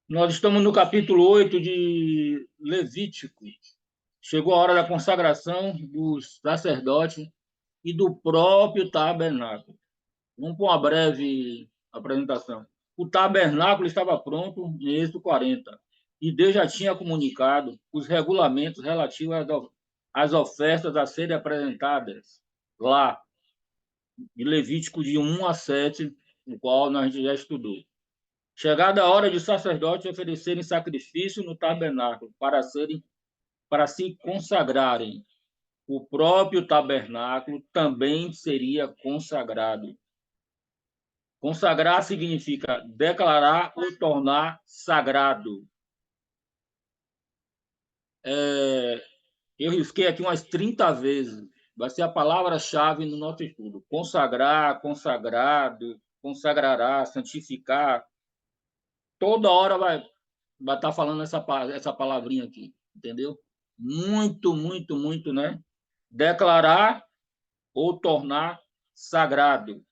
Nós estamos no capítulo 8 de Levítico. Chegou a hora da consagração dos sacerdotes e do próprio tabernáculo. Vamos para uma breve apresentação. O tabernáculo estava pronto em Êxodo 40, e Deus já tinha comunicado os regulamentos relativos às ofertas a serem apresentadas lá, em Levítico de 1 a 7, o qual nós já estudou. Chegada a hora de sacerdotes oferecerem sacrifício no tabernáculo para se consagrarem. O próprio tabernáculo também seria consagrado. Consagrar significa declarar ou tornar sagrado. Eu risquei aqui umas 30 vezes. Vai ser a palavra-chave no nosso estudo. Consagrar, consagrado, consagrará, santificar. Toda hora vai estar falando essa palavrinha aqui, entendeu? Muito, muito, muito, né? Declarar ou tornar sagrado.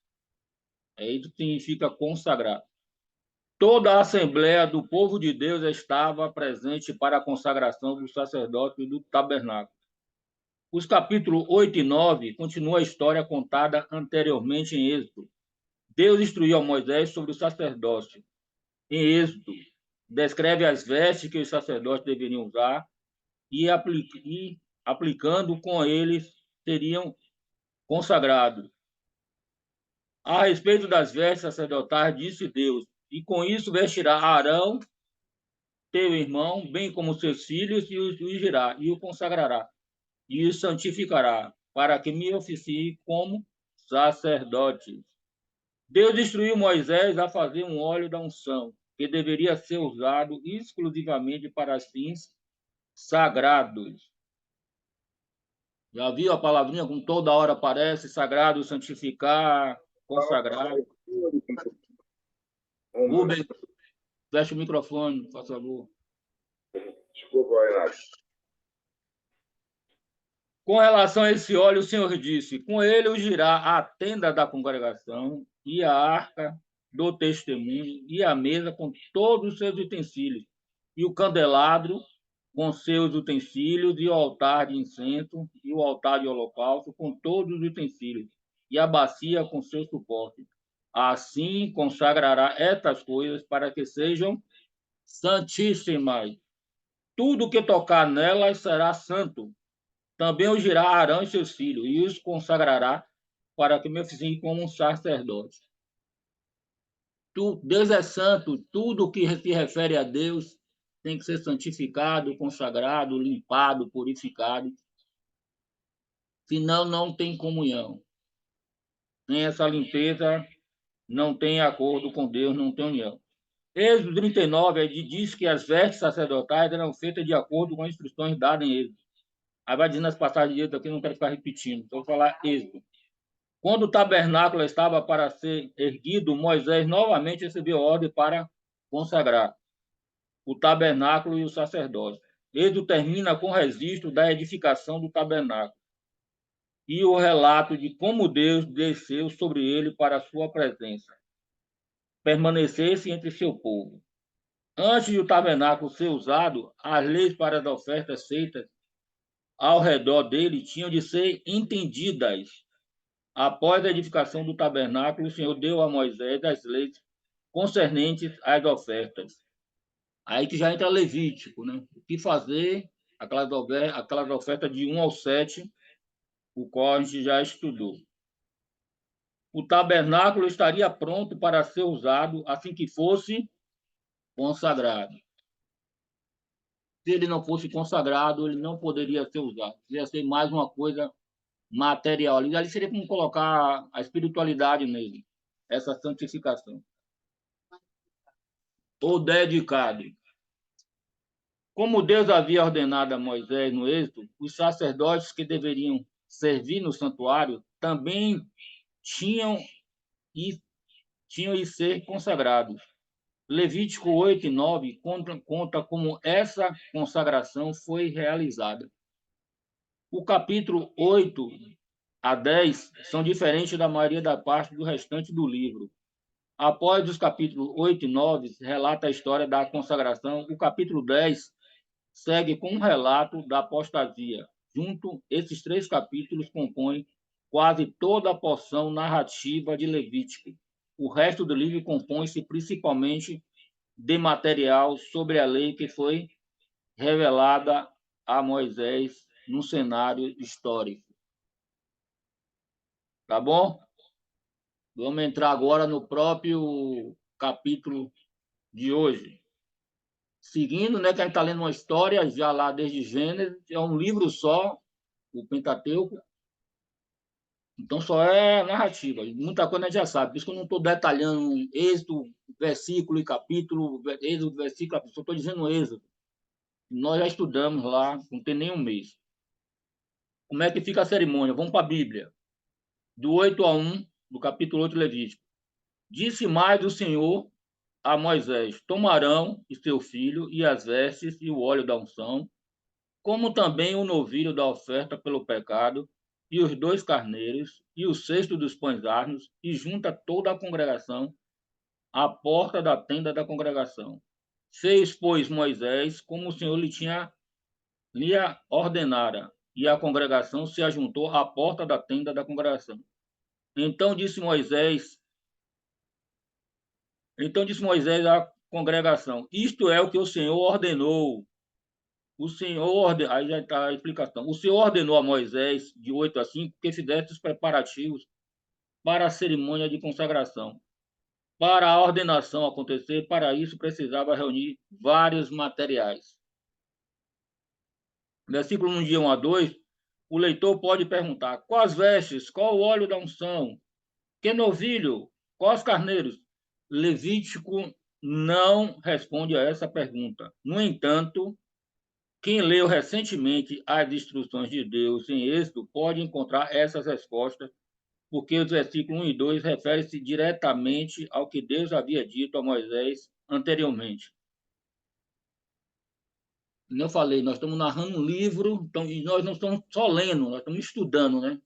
É isso que significa consagrar. Toda a Assembleia do povo de Deus estava presente para a consagração do sacerdote do tabernáculo. Os capítulos 8 e 9 continuam a história contada anteriormente em Êxodo. Deus instruiu a Moisés sobre o sacerdócio. Em Êxodo, descreve as vestes que os sacerdotes deveriam usar e aplicando com eles seriam consagrados. A respeito das vestes sacerdotais, disse Deus: e com isso vestirá Arão, teu irmão, bem como seus filhos, e os ungirá, e o consagrará, e os santificará, para que me oficie como sacerdotes. Deus instruiu Moisés a fazer um óleo da unção, que deveria ser usado exclusivamente para fins sagrados. Já viu a palavrinha com toda hora aparece? Sagrado, santificar, consagrar. Rubem, fecha o microfone, por favor. Desculpa, Renato. Com relação a esse óleo, o Senhor disse: com ele ungirá a tenda da congregação e a arca do testemunho e a mesa com todos os seus utensílios, e o candelabro com seus utensílios, e o altar de incenso, e o altar de holocausto com todos os utensílios, e a bacia com seu suporte. Assim consagrará estas coisas para que sejam santíssimas. Tudo que tocar nelas será santo. Também ungirá Arão e seus filhos, e os consagrará para que me oficiem como um sacerdote. Deus é santo, tudo que se refere a Deus tem que ser santificado, consagrado, limpado, purificado. Senão, não tem comunhão. Sem essa limpeza, não tem acordo com Deus, não tem união. Êxodo 39 diz que as vestes sacerdotais eram feitas de acordo com as instruções dadas em Êxodo. Aí vai dizendo as passagens de Êxodo aqui, não quero ficar repetindo. Então, vou falar Êxodo. Quando o tabernáculo estava para ser erguido, Moisés novamente recebeu ordem para consagrar o tabernáculo e o sacerdócio. Êxodo termina com o registro da edificação do tabernáculo e o relato de como Deus desceu sobre ele para a sua presença, permanecesse entre seu povo. Antes de o tabernáculo ser usado, as leis para as ofertas feitas ao redor dele tinham de ser entendidas. Após a edificação do tabernáculo, o Senhor deu a Moisés as leis concernentes às ofertas. Aí que já entra Levítico, né? O que fazer, aquelas ofertas de 1 ao 7, o qual a gente já estudou. O tabernáculo estaria pronto para ser usado assim que fosse consagrado. Se ele não fosse consagrado, ele não poderia ser usado. Ia ser mais uma coisa material. Ali seria como colocar a espiritualidade nele, essa santificação. Ou dedicado. Como Deus havia ordenado a Moisés no Êxodo, os sacerdotes que deveriam servir no santuário também tinham e tinham de ser consagrados. Levítico 8 e 9 conta como essa consagração foi realizada. O capítulo 8 a 10 são diferentes da maioria da parte do restante do livro. Após os capítulos 8 e 9, relata a história da consagração. O capítulo 10 segue com um relato da apostasia. Junto, esses três capítulos compõem quase toda a porção narrativa de Levítico. O resto do livro compõe-se principalmente de material sobre a lei que foi revelada a Moisés num cenário histórico. Tá bom? Vamos entrar agora no próprio capítulo de hoje. Seguindo, né, que a gente está lendo uma história já lá desde Gênesis, é um livro só, o Pentateuco, então só é narrativa. Muita coisa a gente já sabe, por isso que eu não estou detalhando êxodo, versículo e capítulo, êxodo, versículo, só estou dizendo êxodo. Nós já estudamos lá, não tem nem um mês. Como é que fica a cerimônia? Vamos para a Bíblia. Do 8 a 1, do capítulo 8 de Levítico. Disse mais o Senhor a Moisés: tomarão e seu filho, e as vestes, e o óleo da unção, como também o novilho da oferta pelo pecado, e os 2 carneiros, e o cesto dos pães asmos, e junta toda a congregação à porta da tenda da congregação. Fez, pois, Moisés como o Senhor lhe ordenara, e a congregação se ajuntou à porta da tenda da congregação. Então disse Moisés à congregação: isto é o que o Senhor ordenou. Aí já está a explicação. O Senhor ordenou a Moisés, de 8 a 5, que fizesse os preparativos para a cerimônia de consagração. Para a ordenação acontecer, para isso precisava reunir vários materiais. Versículo 1 de 1 a 2, o leitor pode perguntar: quais vestes, qual o óleo da unção, que novilho, quais carneiros? Levítico não responde a essa pergunta. No entanto, quem leu recentemente as instruções de Deus em Êxodo pode encontrar essas respostas, porque os versículos 1 e 2 referem-se diretamente ao que Deus havia dito a Moisés anteriormente. Como eu falei, nós estamos narrando um livro, então, e nós não estamos só lendo, nós estamos estudando, né?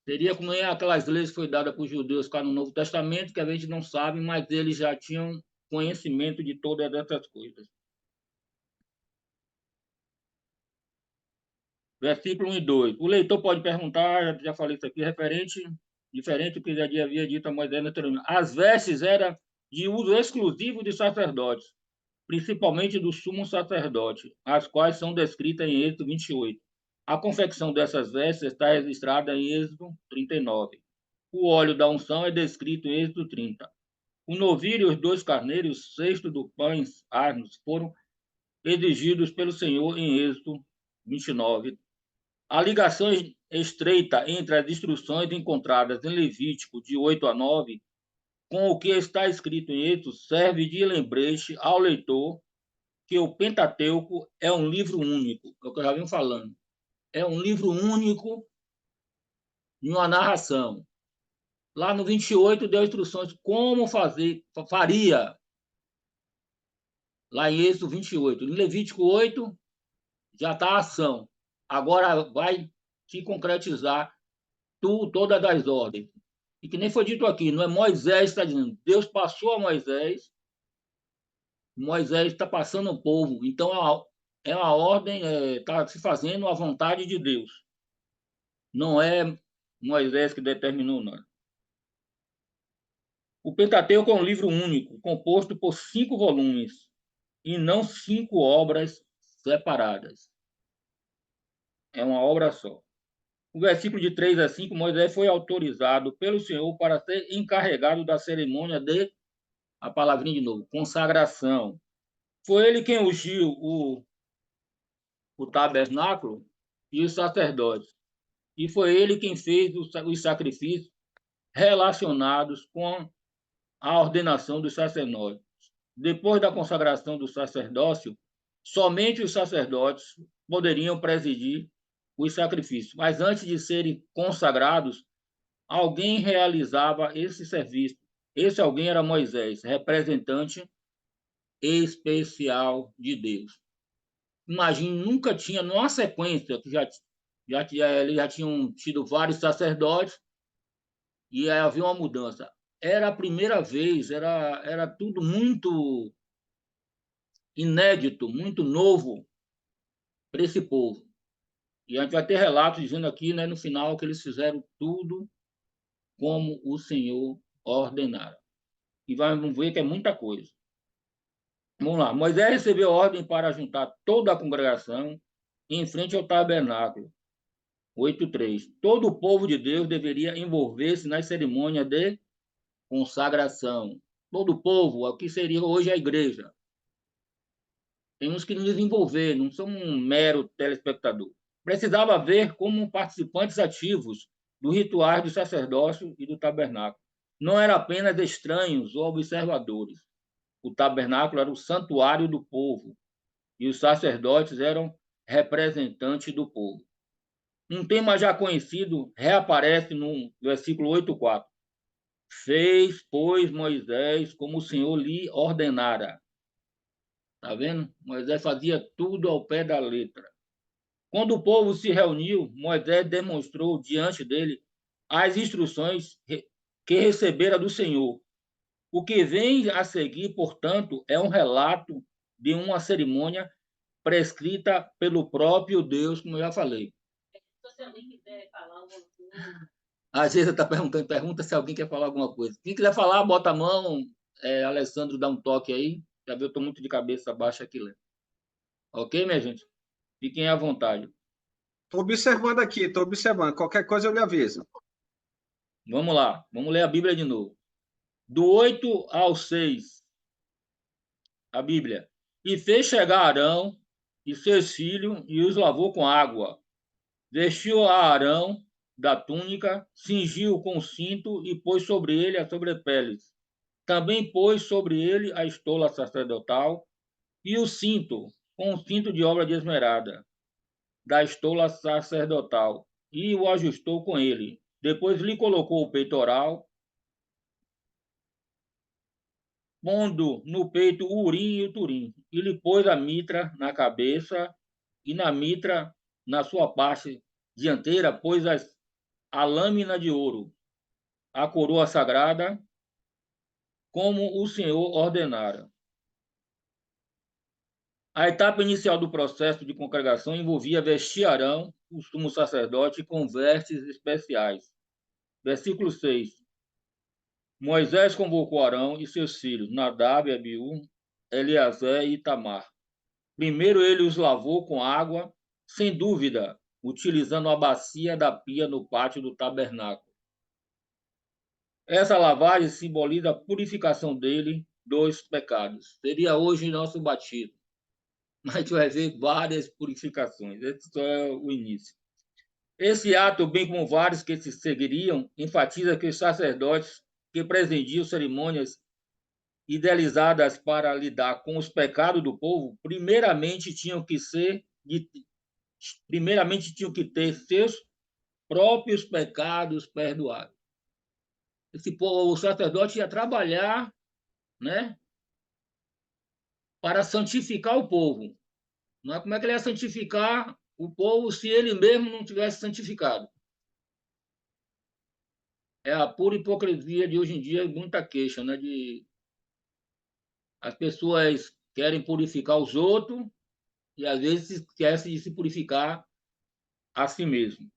Seria como aquelas leis que foi dada para os judeus cá no Novo Testamento, que a gente não sabe, mas eles já tinham conhecimento de todas essas coisas. Versículo 1 e 2. O leitor pode perguntar, já falei isso aqui, diferente do que já havia dito a Moisés anteriormente. As vestes eram de uso exclusivo de sacerdotes, principalmente do sumo sacerdote, as quais são descritas em Êxodo 28. A confecção dessas vestes está registrada em Êxodo 39. O óleo da unção é descrito em Êxodo 30. O novilho e os 2 carneiros, o cesto do pães asmos, foram exigidos pelo Senhor em Êxodo 29. A ligação estreita entre as instruções encontradas em Levítico de 8 a 9 com o que está escrito em Êxodo serve de lembrete ao leitor que o Pentateuco é um livro único, é o que eu já venho falando. É um livro único em uma narração. Lá no 28 deu instruções como faria, lá em Êxodo 28. Em Levítico 8 já está a ação. Agora vai se concretizar todas as ordens. E que nem foi dito aqui, não é Moisés que está dizendo. Deus passou a Moisés, Moisés está passando ao povo. Então é uma ordem, está se fazendo a vontade de Deus. Não é Moisés que determinou nada. O Pentateuco é um livro único, composto por 5 volumes, e não 5 obras separadas. É uma obra só. O versículo de 3 a 5, Moisés foi autorizado pelo Senhor para ser encarregado da cerimônia de, a palavrinha de novo, consagração. Foi ele quem ungiu o tabernáculo e os sacerdotes. E foi ele quem fez os sacrifícios relacionados com a ordenação dos sacerdotes. Depois da consagração do sacerdócio, somente os sacerdotes poderiam presidir os sacrifícios. Mas antes de serem consagrados, alguém realizava esse serviço. Esse alguém era Moisés, representante especial de Deus. Imagine, nunca tinha, numa sequência, que eles já tinham tido vários sacerdotes, e aí havia uma mudança. era a primeira vez, era tudo muito inédito, muito novo para esse povo. E a gente vai ter relatos dizendo aqui, né, no final, que eles fizeram tudo como o Senhor ordenara. E vamos ver que é muita coisa. Vamos lá. Moisés recebeu ordem para juntar toda a congregação em frente ao tabernáculo. 8:3. Todo o povo de Deus deveria envolver-se nas cerimônias de consagração. Todo o povo, o que seria hoje a igreja. Temos que nos envolver, não somos um mero telespectador. Precisava ver como participantes ativos do rituais do sacerdócio e do tabernáculo. Não eram apenas estranhos ou observadores. O tabernáculo era o santuário do povo e os sacerdotes eram representantes do povo. Um tema já conhecido reaparece no versículo 8:4. Fez, pois, Moisés como o Senhor lhe ordenara. Está vendo? Moisés fazia tudo ao pé da letra. Quando o povo se reuniu, Moisés demonstrou diante dele as instruções que recebera do Senhor. O que vem a seguir, portanto, é um relato de uma cerimônia prescrita pelo próprio Deus, como eu já falei. Se alguém quiser falar alguma coisa. Às vezes está perguntando, pergunta se alguém quer falar alguma coisa. Quem quiser falar, bota a mão. Alessandro, dá um toque aí. Já viu, eu estou muito de cabeça baixa aqui, né? Ok, minha gente? Fiquem à vontade. Estou observando aqui, estou observando. Qualquer coisa eu lhe aviso. Vamos lá, vamos ler a Bíblia de novo. Do 8 ao 6, a Bíblia. E fez chegar Arão e seus filhos e os lavou com água. Vestiu a Arão da túnica, cingiu com o cinto e pôs sobre ele a sobrepeles. Também pôs sobre ele a estola sacerdotal e o cinto, com o cinto de obra de esmeralda, da estola sacerdotal, e o ajustou com ele. Depois lhe colocou o peitoral, pondo no peito o urim e o turim, e lhe pôs a mitra na cabeça, e na mitra, na sua parte dianteira, pôs a lâmina de ouro, a coroa sagrada, como o Senhor ordenara. A etapa inicial do processo de congregação envolvia vestir Arão, o sumo sacerdote, com vestes especiais. Versículo 6. Moisés convocou Arão e seus filhos, Nadab, Abiú, Eleazar e Itamar. Primeiro ele os lavou com água, sem dúvida, utilizando a bacia da pia no pátio do tabernáculo. Essa lavagem simboliza a purificação dele dos pecados. Seria hoje nosso batismo. Mas a gente vai ver várias purificações. Esse só é o início. Esse ato, bem como vários que se seguiriam, enfatiza que os sacerdotes que presidiam cerimônias idealizadas para lidar com os pecados do povo, primeiramente tinham que ter seus próprios pecados perdoados. O sacerdote ia trabalhar, né, para santificar o povo. Não é como é que ele ia santificar o povo se ele mesmo não tivesse santificado. É a pura hipocrisia de hoje em dia, muita queixa, né? As pessoas querem purificar os outros e às vezes esquecem de se purificar a si mesmo.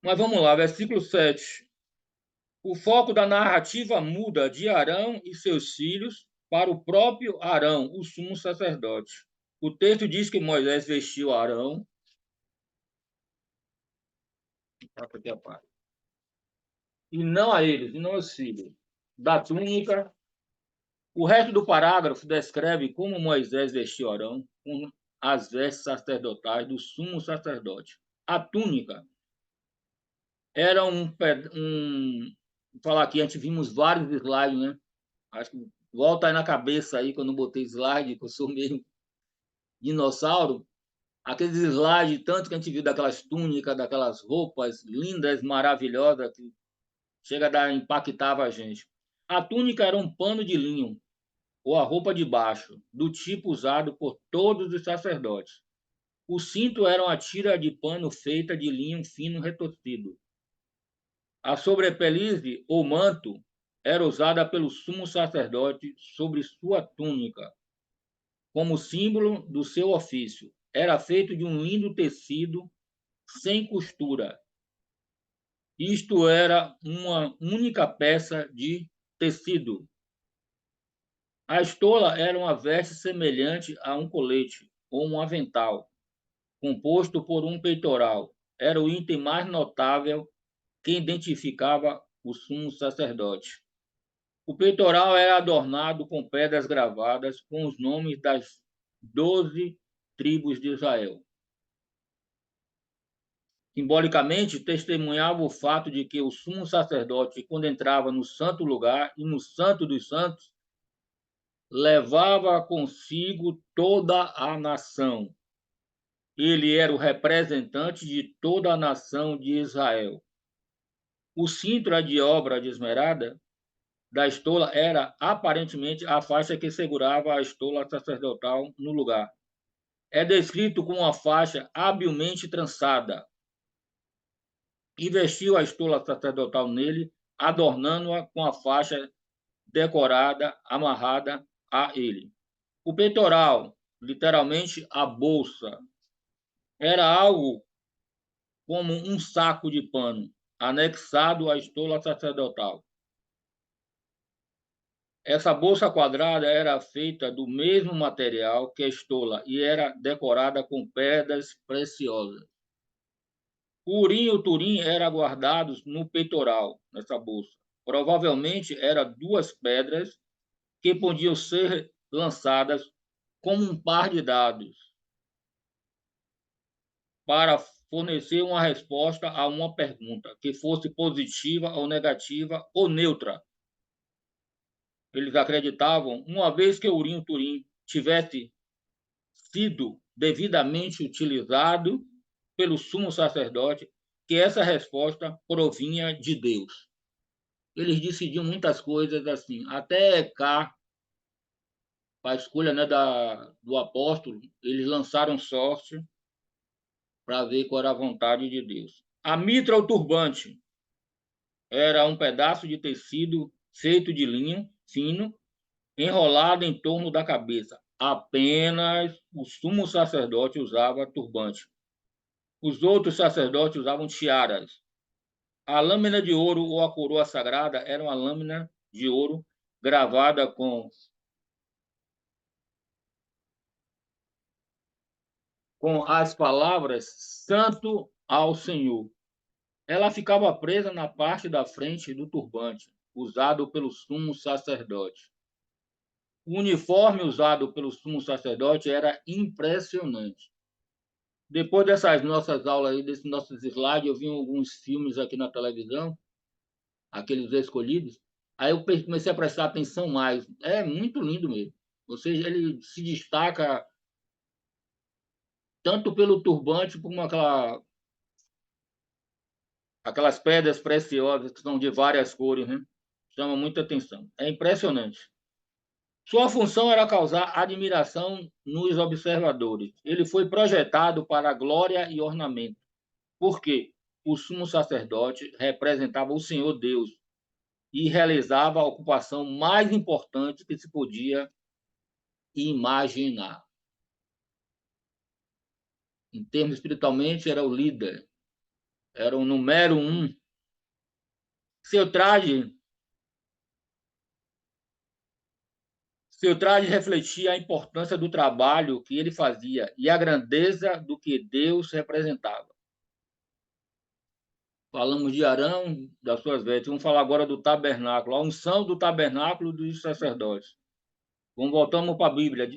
Mas vamos lá, versículo 7. O foco da narrativa muda de Arão e seus filhos para o próprio Arão, o sumo sacerdote. O texto diz que Moisés vestiu Arão. E não a eles, e não aos filhos, da túnica. O resto do parágrafo descreve como Moisés vestiu Arão com as vestes sacerdotais do sumo sacerdote. A túnica era vou falar aqui, a gente vimos vários slides, né? Acho que volta aí na cabeça aí quando eu botei slide, que eu sou meio dinossauro. Aqueles slides, tanto que a gente viu daquelas túnicas, daquelas roupas lindas, maravilhosas, que chega a impactava a gente. A túnica era um pano de linho, ou a roupa de baixo, do tipo usado por todos os sacerdotes. O cinto era uma tira de pano feita de linho fino retorcido. A sobrepelize ou manto era usada pelo sumo sacerdote sobre sua túnica, como símbolo do seu ofício. Era feito de um lindo tecido sem costura. Isto era uma única peça de tecido. A estola era uma veste semelhante a um colete ou um avental, composto por um peitoral. Era o item mais notável que identificava o sumo sacerdote. O peitoral era adornado com pedras gravadas com os nomes das 12 tribos de Israel. Simbolicamente, testemunhava o fato de que o sumo sacerdote, quando entrava no santo lugar e no santo dos santos, levava consigo toda a nação. Ele era o representante de toda a nação de Israel. O cinto de obra de esmeralda da estola era aparentemente a faixa que segurava a estola sacerdotal no lugar. É descrito como uma faixa habilmente trançada, e vestiu a estola sacerdotal nele, adornando-a com a faixa decorada, amarrada a ele. O peitoral, literalmente a bolsa, era algo como um saco de pano, anexado à estola sacerdotal. Essa bolsa quadrada era feita do mesmo material que a estola e era decorada com pedras preciosas. O urim e o turim eram guardados no peitoral, nessa bolsa. Provavelmente eram duas pedras que podiam ser lançadas como um par de dados para fornecer uma resposta a uma pergunta que fosse positiva ou negativa ou neutra. Eles acreditavam, uma vez que o urim e o turim tivesse sido devidamente utilizado pelo sumo sacerdote, que essa resposta provinha de Deus. Eles decidiam muitas coisas assim, até cá, para a escolha, né, do apóstolo, eles lançaram sorte para ver qual era a vontade de Deus. A mitra ou turbante era um pedaço de tecido feito de linho fino, enrolado em torno da cabeça. Apenas o sumo sacerdote usava turbante. Os outros sacerdotes usavam tiaras. A lâmina de ouro ou a coroa sagrada era uma lâmina de ouro gravada com as palavras Santo ao Senhor. Ela ficava presa na parte da frente do turbante, usado pelo sumo sacerdote. O uniforme usado pelo sumo sacerdote era impressionante. Depois dessas nossas aulas aí, desses nossos slides, eu vi alguns filmes aqui na televisão, aqueles escolhidos. Aí eu comecei a prestar atenção mais. É muito lindo mesmo. Ou seja, ele se destaca tanto pelo turbante como aquelas pedras preciosas que são de várias cores, né? Chama muita atenção. É impressionante. Sua função era causar admiração nos observadores. Ele foi projetado para glória e ornamento. Por quê? O sumo sacerdote representava o Senhor Deus e realizava a ocupação mais importante que se podia imaginar. Em termos espiritualmente, era o líder, era o número um. Seu traje refletia a importância do trabalho que ele fazia e a grandeza do que Deus representava. Falamos de Arão, das suas vestes. Vamos falar agora do tabernáculo, a unção do tabernáculo dos sacerdotes. Voltamos para a Bíblia,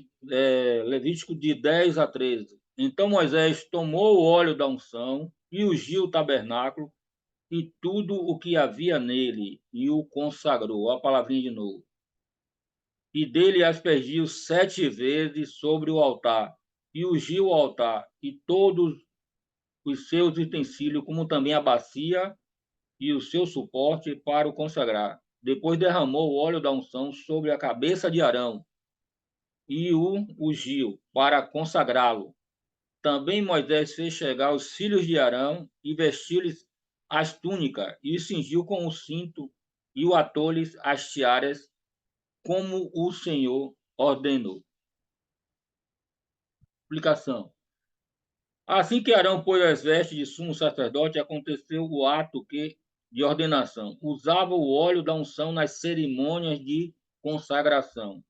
Levítico de 10 a 13. Então Moisés tomou o óleo da unção e ungiu o tabernáculo e tudo o que havia nele, e o consagrou. Olha a palavrinha de novo. E dele aspergiu 7 vezes sobre o altar, e ungiu o altar, e todos os seus utensílios, como também a bacia e o seu suporte para o consagrar. Depois derramou o óleo da unção sobre a cabeça de Arão, e o ungiu para consagrá-lo. Também Moisés fez chegar os filhos de Arão e vestiu-lhes as túnicas e cingiu com o cinto e o atou-lhes as tiaras, como o Senhor ordenou. Explicação. Assim que Arão pôs as vestes de sumo sacerdote, aconteceu o ato de ordenação. Usava o óleo da unção nas cerimônias de consagração.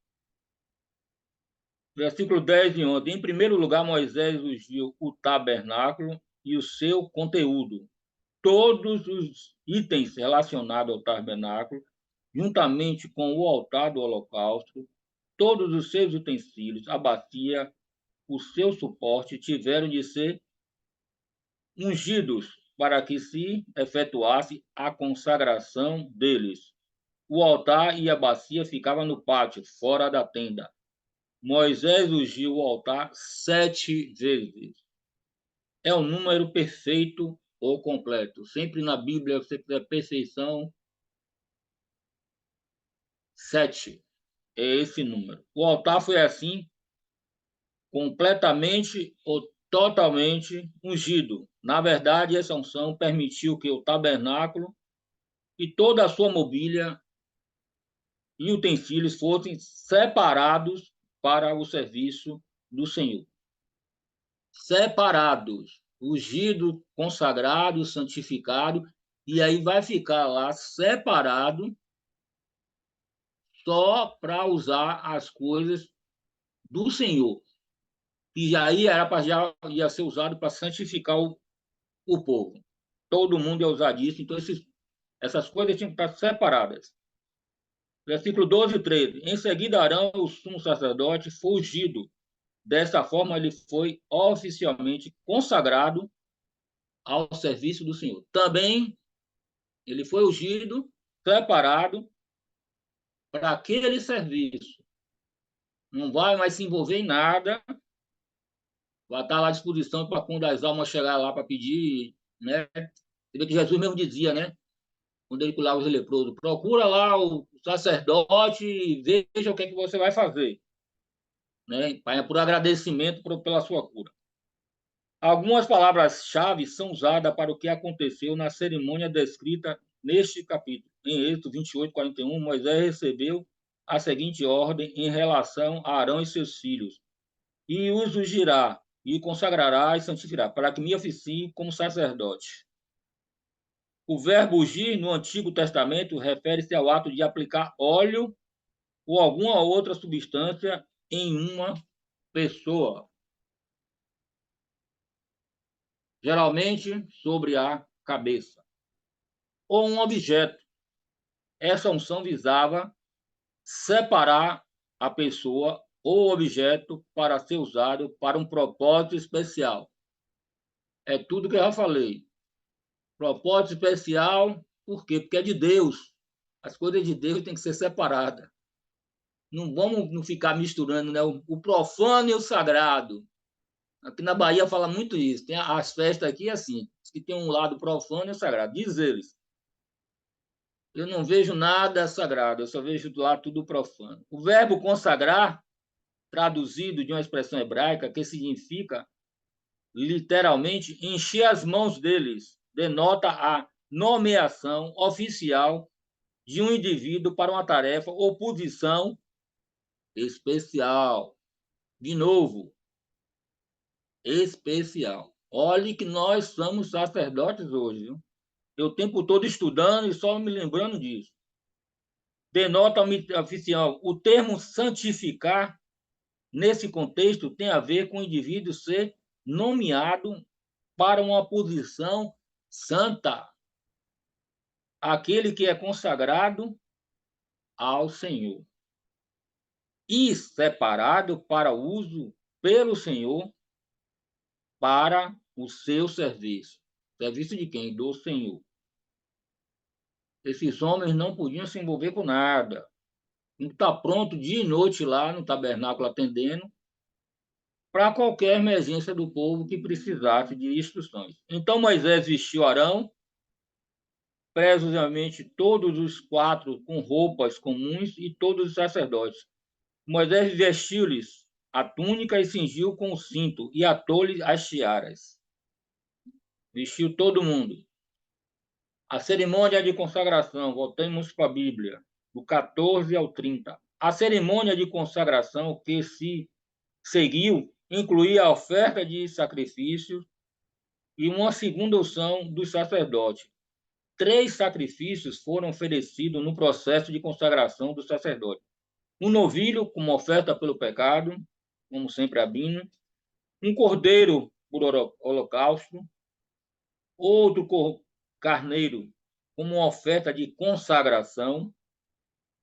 Versículo 10 e 11. Em primeiro lugar, Moisés ungiu o tabernáculo e o seu conteúdo. Todos os itens relacionados ao tabernáculo, juntamente com o altar do holocausto, todos os seus utensílios, a bacia, o seu suporte, tiveram de ser ungidos para que se efetuasse a consagração deles. O altar e a bacia ficavam no pátio, fora da tenda. Moisés ungiu o altar 7 vezes. É o número perfeito ou completo. Sempre na Bíblia, você quiser perfeição, 7 é esse número. O altar foi assim, completamente ou totalmente ungido. Na verdade, essa unção permitiu que o tabernáculo e toda a sua mobília e utensílios fossem separados para o serviço do Senhor. Separados, ungido, consagrado, santificado, e aí vai ficar lá separado só para usar as coisas do Senhor. E já era para já ia ser usado para santificar o povo. Todo mundo ia usar disso, então essas coisas tinham que estar separadas. Versículo 12 e 13. Em seguida, Arão, o sumo sacerdote, foi ungido. Dessa forma, ele foi oficialmente consagrado ao serviço do Senhor. Também, ele foi ungido, preparado para aquele serviço. Não vai mais se envolver em nada, vai estar lá à disposição para quando as almas chegar lá para pedir, né? Você vê que Jesus mesmo dizia, né? Quando ele curava os leprosos, procura lá o sacerdote e veja o que é que você vai fazer, né? Por agradecimento pela sua cura. Algumas palavras-chave são usadas para o que aconteceu na cerimônia descrita neste capítulo. Em Êxodo 28, 41, Moisés recebeu a seguinte ordem em relação a Arão e seus filhos: e os ungirá, e consagrará e santificará, para que me oficie como sacerdote. O verbo ungir no Antigo Testamento refere-se ao ato de aplicar óleo ou alguma outra substância em uma pessoa, geralmente sobre a cabeça, ou um objeto. Essa unção visava separar a pessoa ou objeto para ser usado para um propósito especial. É tudo que eu já falei. Propósito especial, por quê? Porque é de Deus. As coisas de Deus têm que ser separadas. Não vamos não ficar misturando, né, o profano e o sagrado. Aqui na Bahia fala muito isso. Tem as festas aqui assim, que tem um lado profano e o sagrado. Diz eles. Eu não vejo nada sagrado, eu só vejo lá tudo profano. O verbo consagrar, traduzido de uma expressão hebraica que significa literalmente encher as mãos deles, denota a nomeação oficial de um indivíduo para uma tarefa ou posição especial. De novo, especial. Olhe que nós somos sacerdotes hoje, viu? Eu o tempo todo estudando e só me lembrando disso. Denota oficial. O termo santificar, nesse contexto, tem a ver com o indivíduo ser nomeado para uma posição santa. Aquele que é consagrado ao Senhor. E separado para uso pelo Senhor para o seu serviço. Serviço de quem? Do Senhor. Esses homens não podiam se envolver com nada. Tem que estar pronto dia e noite lá no tabernáculo atendendo para qualquer emergência do povo que precisasse de instruções. Então Moisés vestiu Arão, precisamente todos os 4 com roupas comuns e todos os sacerdotes. Moisés vestiu-lhes a túnica e cingiu com o cinto e atou-lhes as tiaras. Vestiu todo mundo. A cerimônia de consagração, voltemos para a Bíblia, do 14 ao 30. A cerimônia de consagração que se seguiu incluía a oferta de sacrifícios e uma segunda unção dos sacerdotes. 3 sacrifícios foram oferecidos no processo de consagração do sacerdote. Um novilho como oferta pelo pecado, como sempre Abino, um cordeiro por holocausto, outro carneiro como uma oferta de consagração.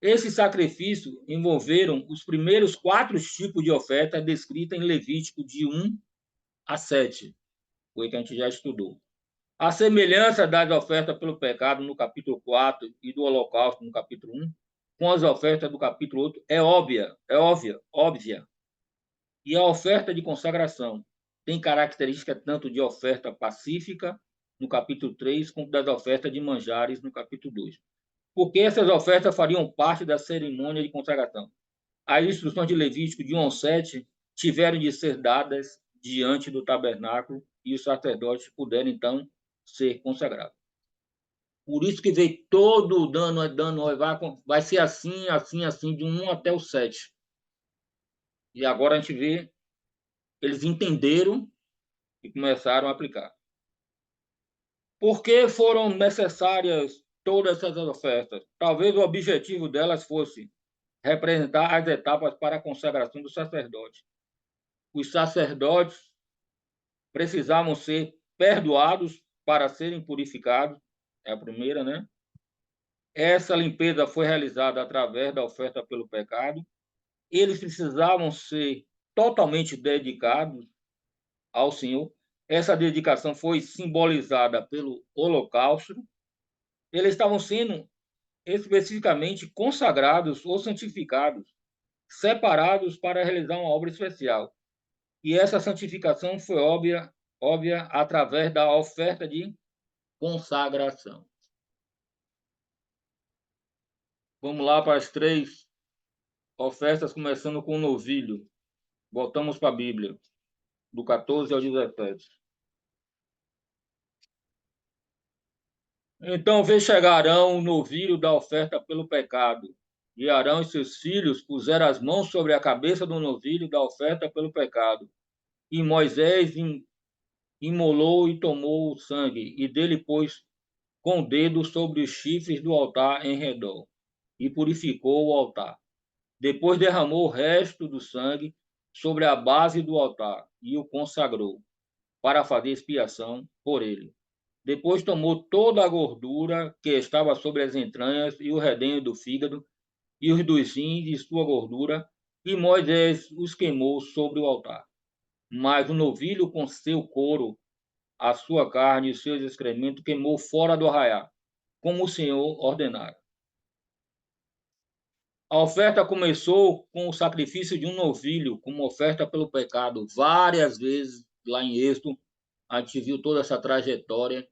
Esses sacrifícios envolveram os primeiros 4 tipos de oferta descritas em Levítico de 1 a 7, foi que a gente já estudou. A semelhança das ofertas pelo pecado no capítulo 4 e do holocausto no capítulo 1, com as ofertas do capítulo 8, é óbvia. E a oferta de consagração tem característica tanto de oferta pacífica, no capítulo 3, como das ofertas de manjares, no capítulo 2. Porque essas ofertas fariam parte da cerimônia de consagração. As instruções de Levítico de 1 ao 7 tiveram de ser dadas diante do tabernáculo e os sacerdotes puderam, então, ser consagrados. Por isso que veio todo o dano, vai ser assim, assim, assim, de 1 até o 7. E agora a gente vê, eles entenderam e começaram a aplicar. Por que foram necessárias todas essas ofertas? Talvez o objetivo delas fosse representar as etapas para a consagração do sacerdote. Os sacerdotes precisavam ser perdoados para serem purificados, é a primeira, né? Essa limpeza foi realizada através da oferta pelo pecado. Eles precisavam ser totalmente dedicados ao Senhor. Essa dedicação foi simbolizada pelo holocausto. Eles estavam sendo especificamente consagrados ou santificados, separados para realizar uma obra especial. E essa santificação foi óbvia através da oferta de consagração. Vamos lá para as 3 ofertas, começando com o novilho. Voltamos para a Bíblia, do 14 ao 17. Então fez chegar Arão o novilho da oferta pelo pecado. E Arão e seus filhos puseram as mãos sobre a cabeça do novilho da oferta pelo pecado. E Moisés imolou e tomou o sangue, e dele pôs com o dedo sobre os chifres do altar em redor, e purificou o altar. Depois derramou o resto do sangue sobre a base do altar, e o consagrou, para fazer expiação por ele. Depois tomou toda a gordura que estava sobre as entranhas, e o redenho do fígado, e os dos rins e sua gordura, e Moisés os queimou sobre o altar. Mas o novilho com seu couro, a sua carne e os seus excrementos queimou fora do arraial, como o Senhor ordenara. A oferta começou com o sacrifício de um novilho, como oferta pelo pecado. Várias vezes, lá em Êxodo, a gente viu toda essa trajetória.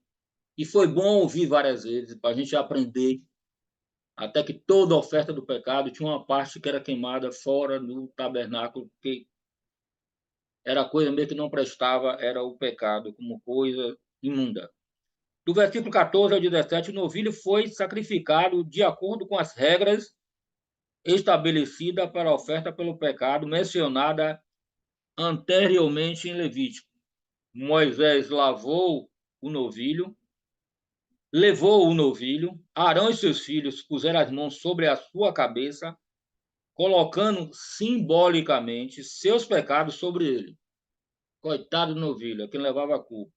E foi bom ouvir várias vezes, para a gente aprender. Até que toda oferta do pecado tinha uma parte que era queimada fora do tabernáculo, porque era coisa meio que não prestava, era o pecado, como coisa imunda. Do versículo 14 ao 17, o novilho foi sacrificado de acordo com as regras estabelecidas para a oferta pelo pecado, mencionada anteriormente em Levítico. Moisés levou o novilho, Arão e seus filhos puseram as mãos sobre a sua cabeça, colocando simbolicamente seus pecados sobre ele. Coitado do novilho, é quem levava a culpa.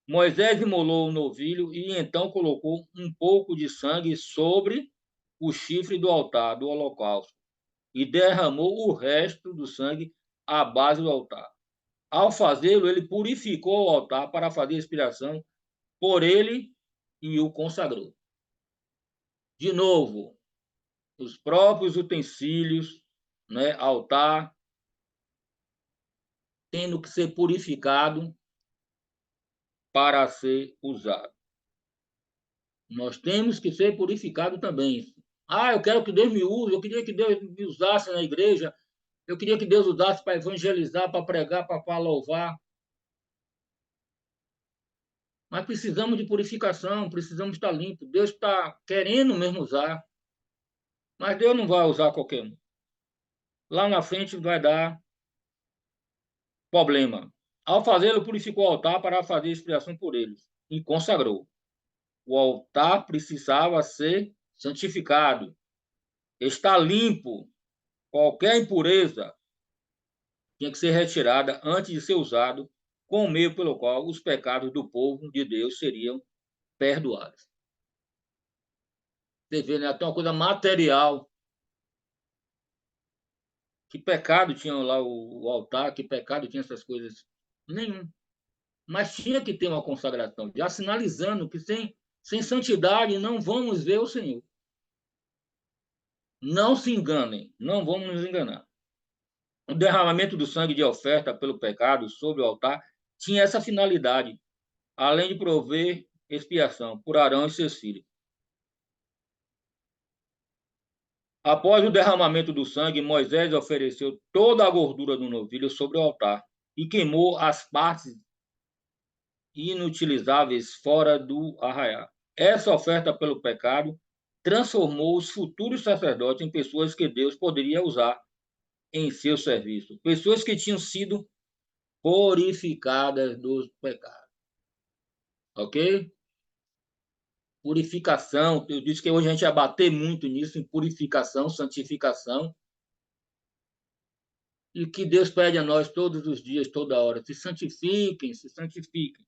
Moisés imolou o novilho e então colocou um pouco de sangue sobre o chifre do altar do holocausto e derramou o resto do sangue à base do altar. Ao fazê-lo, ele purificou o altar para fazer expiação por ele e o consagrou. De novo, os próprios utensílios, né, altar, tendo que ser purificado para ser usado. Nós temos que ser purificados também. Ah, eu quero que Deus me use, eu queria que Deus me usasse na igreja, eu queria que Deus usasse para evangelizar, para pregar, para louvar. Mas precisamos de purificação, precisamos estar limpos. Deus está querendo mesmo usar, mas Deus não vai usar qualquer um. Lá na frente vai dar problema. Ao fazê-lo, purificou o altar para fazer expiação por eles e consagrou. O altar precisava ser santificado, está limpo. Qualquer impureza tinha que ser retirada antes de ser usado como meio pelo qual os pecados do povo de Deus seriam perdoados. Você vê, né? Até uma coisa material. Que pecado tinha lá o altar, que pecado tinha essas coisas? Nenhum. Mas tinha que ter uma consagração, já sinalizando que sem santidade não vamos ver o Senhor. Não se enganem, não vamos nos enganar. O derramamento do sangue de oferta pelo pecado sobre o altar tinha essa finalidade, além de prover expiação por Arão e seus filhos. Após o derramamento do sangue, Moisés ofereceu toda a gordura do novilho sobre o altar e queimou as partes inutilizáveis fora do arraial. Essa oferta pelo pecado transformou os futuros sacerdotes em pessoas que Deus poderia usar em seu serviço, pessoas que tinham sido purificadas dos pecados. Ok? Purificação, eu disse que hoje a gente vai bater muito nisso, em purificação, santificação, e que Deus pede a nós todos os dias, toda hora, se santifiquem, se santifiquem.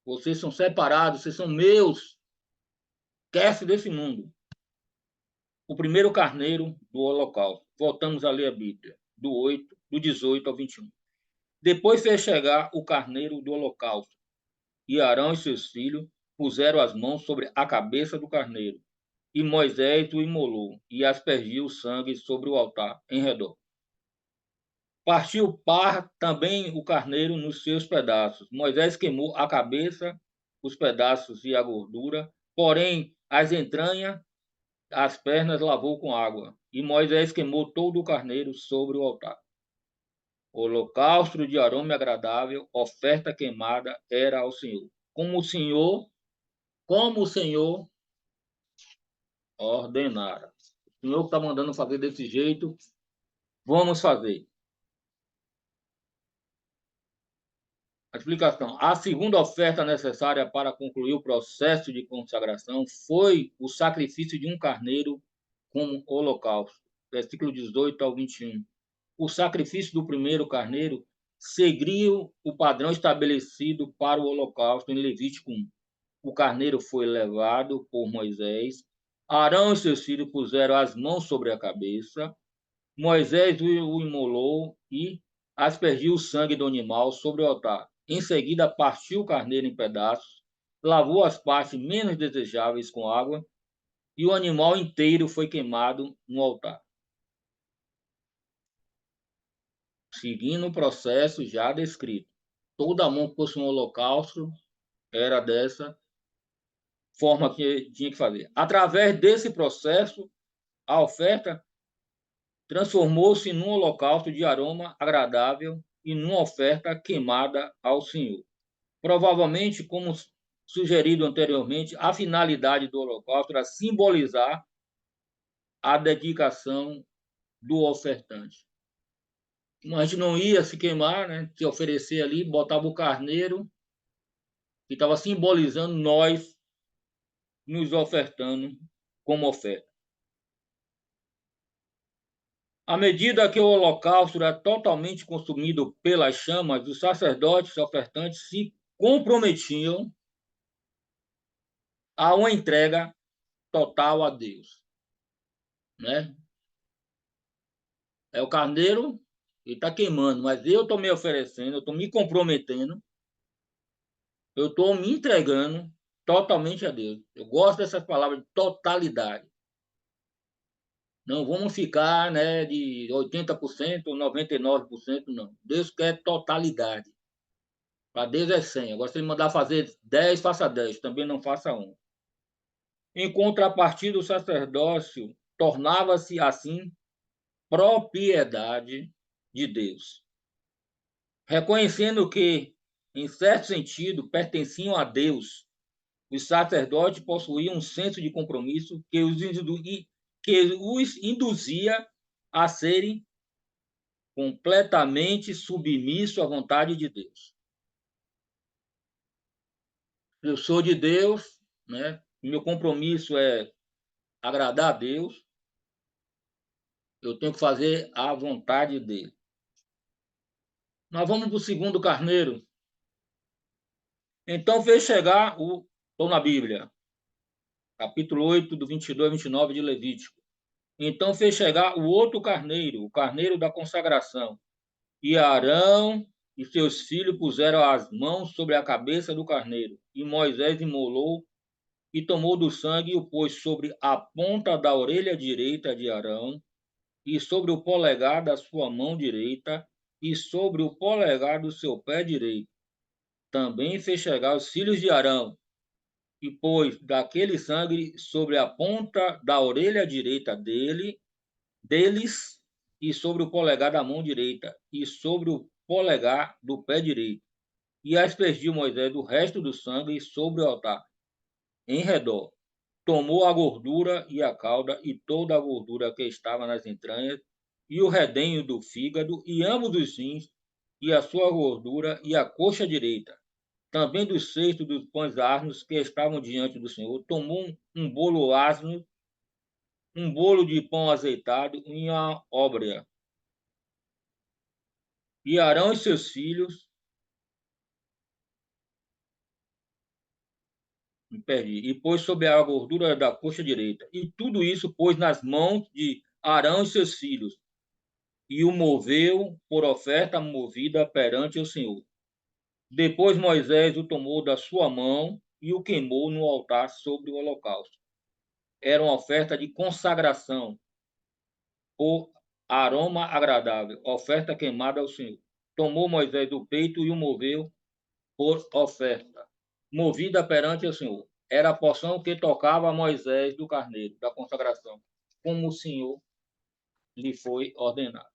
Vocês são separados, vocês são meus. Esquece desse mundo. O primeiro carneiro do holocausto. Voltamos a ler a Bíblia, do 18 ao 21. Depois fez chegar o carneiro do holocausto, e Arão e seus filhos puseram as mãos sobre a cabeça do carneiro, e Moisés o imolou, e aspergiu o sangue sobre o altar em redor. Partiu também o carneiro nos seus pedaços. Moisés queimou a cabeça, os pedaços e a gordura, porém as entranhas, as pernas lavou com água. E Moisés queimou todo o carneiro sobre o altar. Holocausto de aroma agradável, oferta queimada era ao Senhor. Como o Senhor ordenara. O Senhor está mandando fazer desse jeito, vamos fazer. A explicação. A segunda oferta necessária para concluir o processo de consagração foi o sacrifício de um carneiro como holocausto. Versículo 18 ao 21. O sacrifício do primeiro carneiro seguia o padrão estabelecido para o holocausto em Levítico 1. O carneiro foi levado por Moisés. Arão e seus filhos puseram as mãos sobre a cabeça. Moisés o imolou e aspergiu o sangue do animal sobre o altar. Em seguida, partiu o carneiro em pedaços, lavou as partes menos desejáveis com água e o animal inteiro foi queimado no altar. Seguindo o processo já descrito. Toda mão que fosse um holocausto era dessa forma que tinha que fazer. Através desse processo, a oferta transformou-se num holocausto de aroma agradável e numa oferta queimada ao Senhor. Provavelmente, como sugerido anteriormente, a finalidade do holocausto era simbolizar a dedicação do ofertante. A gente não ia se queimar, né? Se oferecer ali, botava o carneiro, que estava simbolizando nós nos ofertando como oferta. À medida que o holocausto era totalmente consumido pelas chamas, os sacerdotes ofertantes se comprometiam a uma entrega total a Deus, né? É o carneiro e está queimando, mas eu estou me oferecendo, eu estou me comprometendo, eu estou me entregando totalmente a Deus. Eu gosto dessas palavras de totalidade. Não vamos ficar, né, de 80% ou 99%, não. Deus quer totalidade. Para Deus é 100. Agora, se ele mandar fazer 10, faça 10. Também não faça 1. Em contrapartida, o sacerdócio tornava-se, assim, propriedade de Deus. Reconhecendo que em certo sentido, pertenciam a Deus. Os sacerdotes possuíam um senso de compromisso que os induzia a serem completamente submissos à vontade de Deus. Eu sou de Deus, né? Meu compromisso é agradar a Deus. Eu tenho que fazer a vontade dele. Nós vamos para o segundo carneiro. Então fez chegar estou na Bíblia, capítulo 8, do 22 a 29 de Levítico. Então fez chegar o outro carneiro, o carneiro da consagração. E Arão e seus filhos puseram as mãos sobre a cabeça do carneiro. E Moisés imolou e tomou do sangue e o pôs sobre a ponta da orelha direita de Arão e sobre o polegar da sua mão direita e sobre o polegar do seu pé direito. Também fez chegar os filhos de Arão e pôs daquele sangue sobre a ponta da orelha direita deles e sobre o polegar da mão direita e sobre o polegar do pé direito. E aspergiu Moisés do resto do sangue sobre o altar, em redor. Tomou a gordura e a cauda e toda a gordura que estava nas entranhas e o redenho do fígado e ambos os rins e a sua gordura e a coxa direita. Também dos cestos dos pães asmos que estavam diante do Senhor, tomou um bolo asno, um bolo de pão azeitado e uma óbrea. E Arão e seus filhos, me perdi, e pôs sobre a gordura da coxa direita. E tudo isso pôs nas mãos de Arão e seus filhos, e o moveu por oferta movida perante o Senhor. Depois Moisés o tomou da sua mão e o queimou no altar sobre o holocausto. Era uma oferta de consagração, por aroma agradável, oferta queimada ao Senhor. Tomou Moisés do peito e o moveu por oferta, movida perante o Senhor. Era a porção que tocava a Moisés do carneiro, da consagração, como o Senhor lhe foi ordenado.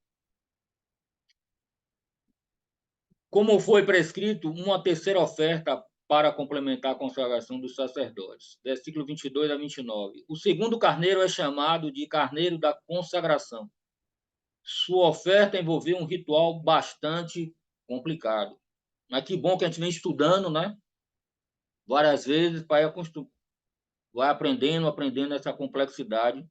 Como foi prescrito, uma terceira oferta para complementar a consagração dos sacerdotes. Versículo 22 a 29. O segundo carneiro é chamado de carneiro da consagração. Sua oferta envolveu um ritual bastante complicado. Mas que bom que a gente vem estudando, né? Várias vezes, para vai aprendendo essa complexidade.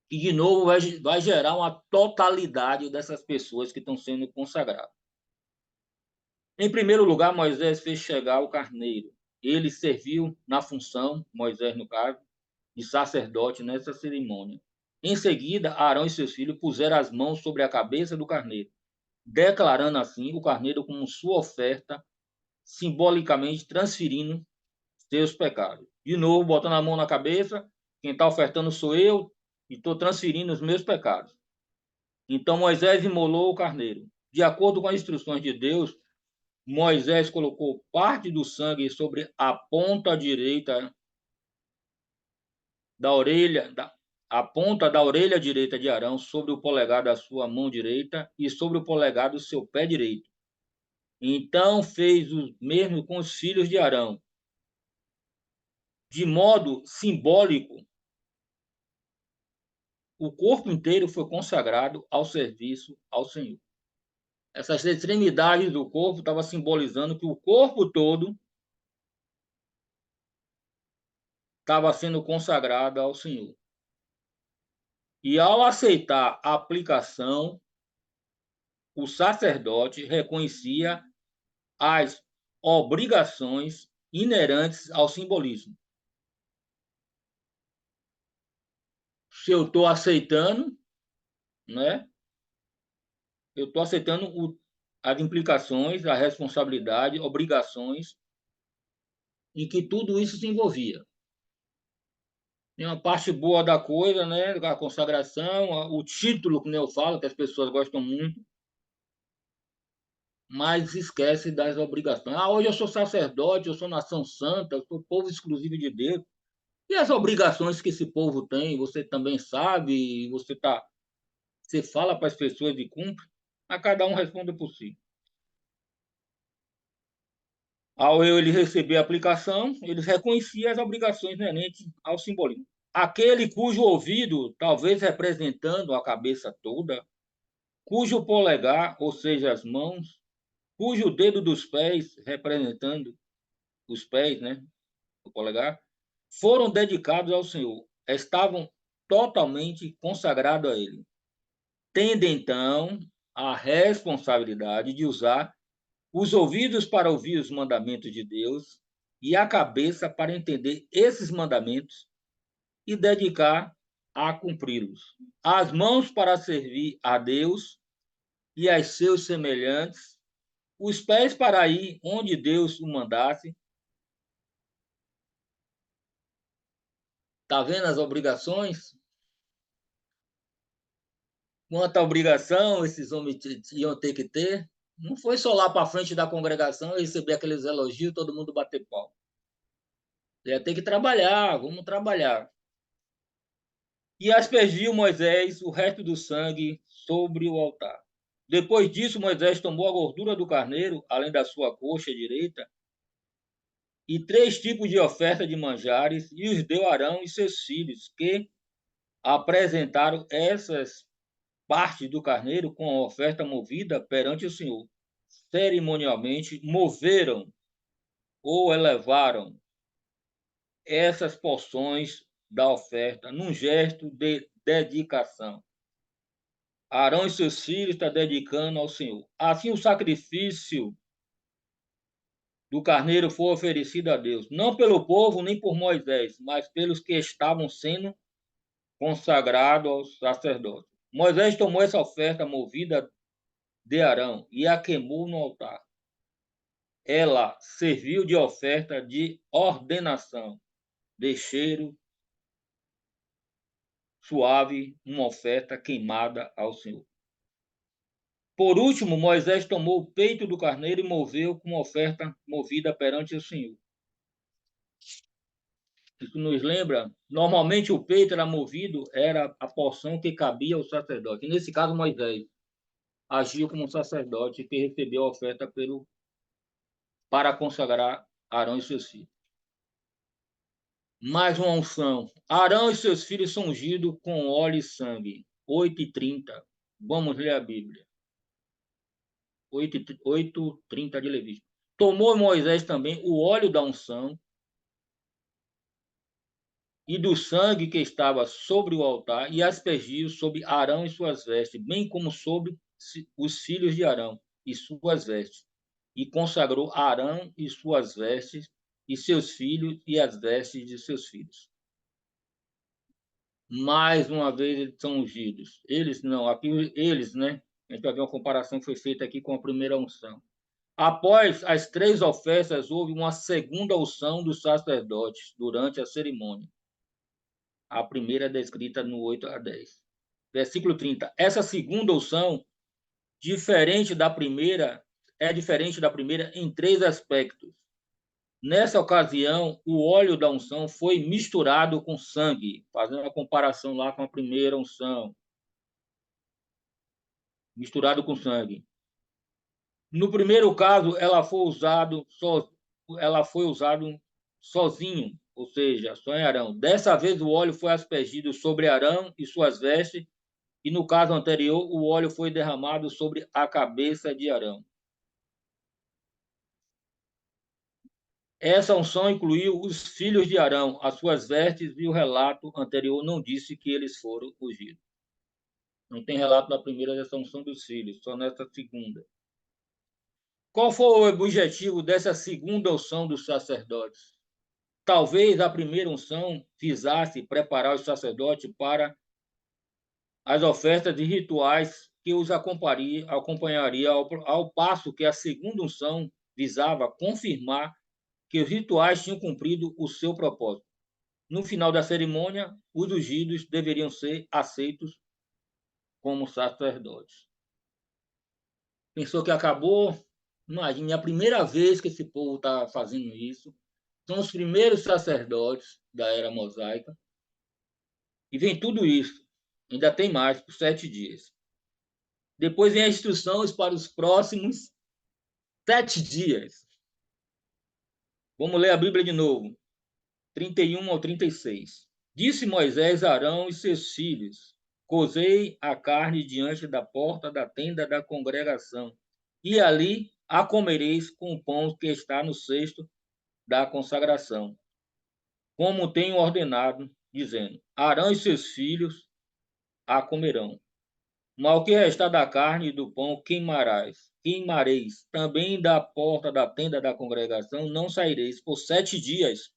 E, de novo, vai gerar uma totalidade dessas pessoas que estão sendo consagradas. Em primeiro lugar, Moisés fez chegar o carneiro. Ele serviu na função, Moisés no caso, de sacerdote nessa cerimônia. Em seguida, Arão e seus filhos puseram as mãos sobre a cabeça do carneiro, declarando assim o carneiro como sua oferta, simbolicamente transferindo seus pecados. De novo, botando a mão na cabeça, quem está ofertando sou eu e estou transferindo os meus pecados. Então Moisés imolou o carneiro. De acordo com as instruções de Deus, Moisés colocou parte do sangue sobre a ponta direita da orelha, a ponta da orelha direita de Arão, sobre o polegar da sua mão direita e sobre o polegar do seu pé direito. Então fez o mesmo com os filhos de Arão. De modo simbólico, o corpo inteiro foi consagrado ao serviço ao Senhor. Essas extremidades do corpo estavam simbolizando que o corpo todo estava sendo consagrado ao Senhor. E ao aceitar a aplicação, o sacerdote reconhecia as obrigações inerentes ao simbolismo. Se eu estou aceitando, né? Eu estou aceitando as implicações, a responsabilidade, obrigações em que tudo isso se envolvia. Tem uma parte boa da coisa, né? A consagração, o título, que eu falo, que as pessoas gostam muito, mas esquece das obrigações. Ah, hoje eu sou sacerdote, eu sou nação santa, eu sou povo exclusivo de Deus. E as obrigações que esse povo tem, você também sabe, você fala para as pessoas e cumpre, a cada um responde por si. Ao ele receber a aplicação, eles reconheciam as obrigações inerentes ao simbolismo. Aquele cujo ouvido, talvez representando a cabeça toda, cujo polegar, ou seja, as mãos, cujo dedo dos pés, representando os pés, né, o polegar, foram dedicados ao Senhor, estavam totalmente consagrados a Ele, tendo então a responsabilidade de usar os ouvidos para ouvir os mandamentos de Deus e a cabeça para entender esses mandamentos e dedicar a cumpri-los. As mãos para servir a Deus e a seus semelhantes, os pés para ir onde Deus o mandasse. Está vendo as obrigações? Quanta obrigação esses homens iam ter que ter. Não foi só lá para frente da congregação e receber aqueles elogios, todo mundo bater pau. Ia ter que trabalhar, vamos trabalhar. E aspergiu Moisés o resto do sangue sobre o altar. Depois disso, Moisés tomou a gordura do carneiro, além da sua coxa direita, e 3 tipos de oferta de manjares, e os deu a Arão e seus filhos, que apresentaram essas partes do carneiro com a oferta movida perante o Senhor. Cerimonialmente, moveram ou elevaram essas porções da oferta num gesto de dedicação. Arão e seus filhos estão dedicando ao Senhor. Assim, o sacrifício do carneiro foi oferecido a Deus, não pelo povo nem por Moisés, mas pelos que estavam sendo consagrados aos sacerdotes. Moisés tomou essa oferta movida de Arão e a queimou no altar. Ela serviu de oferta de ordenação, de cheiro suave, uma oferta queimada ao Senhor. Por último, Moisés tomou o peito do carneiro e moveu com uma oferta movida perante o Senhor. Isso nos lembra, normalmente o peito era movido, era a porção que cabia ao sacerdote. E nesse caso, Moisés agiu como um sacerdote que recebeu a oferta para consagrar Arão e seus filhos. Mais uma unção. Arão e seus filhos são ungidos com óleo e sangue. 8:30. Vamos ler a Bíblia. 8:30 de Levítico. Tomou Moisés também o óleo da unção e do sangue que estava sobre o altar e aspergiu sobre Arão e suas vestes, bem como sobre os filhos de Arão e suas vestes. E consagrou Arão e suas vestes e seus filhos e as vestes de seus filhos. Mais uma vez eles são ungidos. Eles não, aqui eles, né? A gente vai ver uma comparação que foi feita aqui com a primeira unção. Após as 3 ofertas, houve uma segunda unção dos sacerdotes durante a cerimônia. A primeira é descrita no 8-10. Versículo 30. Essa segunda unção, diferente da primeira em 3 aspectos. Nessa ocasião, o óleo da unção foi misturado com sangue, fazendo a comparação lá com a primeira unção. Misturado com sangue. No primeiro caso, ela foi usado sozinho, ou seja, só em Arão. Dessa vez, o óleo foi aspergido sobre Arão e suas vestes, e no caso anterior, o óleo foi derramado sobre a cabeça de Arão. Essa unção incluiu os filhos de Arão, as suas vestes, e o relato anterior não disse que eles foram ungidos. Não tem relato da primeira dessa unção dos filhos, só nessa segunda. Qual foi o objetivo dessa segunda unção dos sacerdotes? Talvez a primeira unção visasse preparar os sacerdotes para as ofertas e rituais que os acompanharia ao passo que a segunda unção visava confirmar que os rituais tinham cumprido o seu propósito. No final da cerimônia, os ungidos deveriam ser aceitos como sacerdotes. Pensou que acabou? Imagine, é a primeira vez que esse povo está fazendo isso. São os primeiros sacerdotes da era mosaica. E vem tudo isso. Ainda tem mais, por 7 dias. Depois vem as instruções para os próximos 7 dias. Vamos ler a Bíblia de novo. 31 ao 36. Disse Moisés a Arão e seus filhos: Cozei a carne diante da porta da tenda da congregação, e ali a comereis com o pão que está no cesto da consagração, como tenho ordenado, dizendo: Arão e seus filhos a comerão. Mas o que restar da carne e do pão queimareis. Também da porta da tenda da congregação não saireis por 7 dias,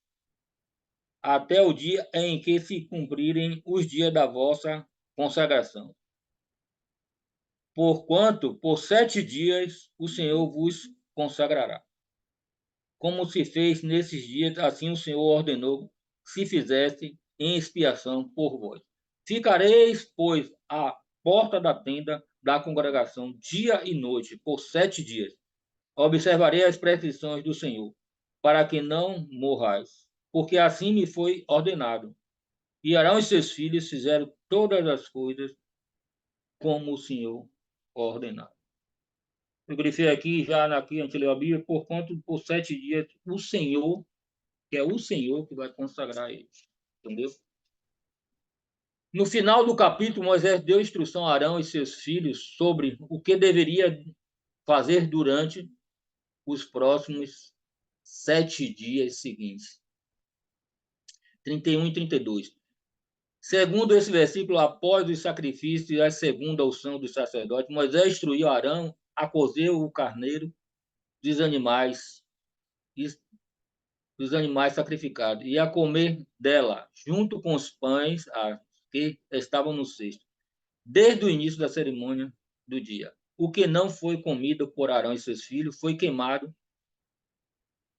até o dia em que se cumprirem os dias da vossa consagração. Porquanto, por 7 dias, o Senhor vos consagrará. Como se fez nesses dias, assim o Senhor ordenou que se fizesse em expiação por vós. Ficareis, pois, à porta da tenda da congregação dia e noite, por 7 dias. Observarei as prescrições do Senhor, para que não morrais, porque assim me foi ordenado. E Arão e seus filhos fizeram todas as coisas como o Senhor ordenou. Eu grifei aqui, aqui a gente leu a Bíblia, por 7 dias, o Senhor, que é o Senhor que vai consagrar eles. Entendeu? No final do capítulo, Moisés deu instrução a Arão e seus filhos sobre o que deveria fazer durante os próximos 7 dias seguintes. 31 e 32. Segundo esse versículo, após os sacrifícios e a segunda unção dos sacerdotes, Moisés instruiu Arão a cozer o carneiro dos animais sacrificados e a comer dela, junto com os pães que estavam no cesto, desde o início da cerimônia do dia. O que não foi comido por Arão e seus filhos foi queimado,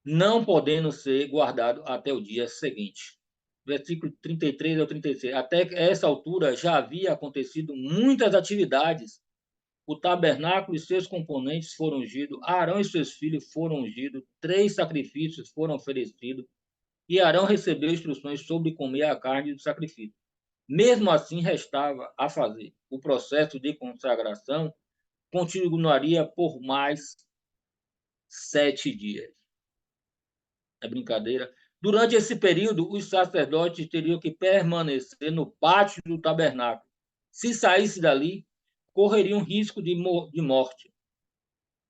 não podendo ser guardado até o dia seguinte. Versículo 33 ao 36. Até essa altura já havia acontecido muitas atividades. O tabernáculo e seus componentes foram ungidos, Arão e seus filhos foram ungidos, 3 sacrifícios foram oferecidos, e Arão recebeu instruções sobre comer a carne do sacrifício. Mesmo assim, restava a fazer. O processo de consagração continuaria por mais 7 dias. É brincadeira. Durante esse período, os sacerdotes teriam que permanecer no pátio do tabernáculo. Se saísse dali, correriam risco de morte.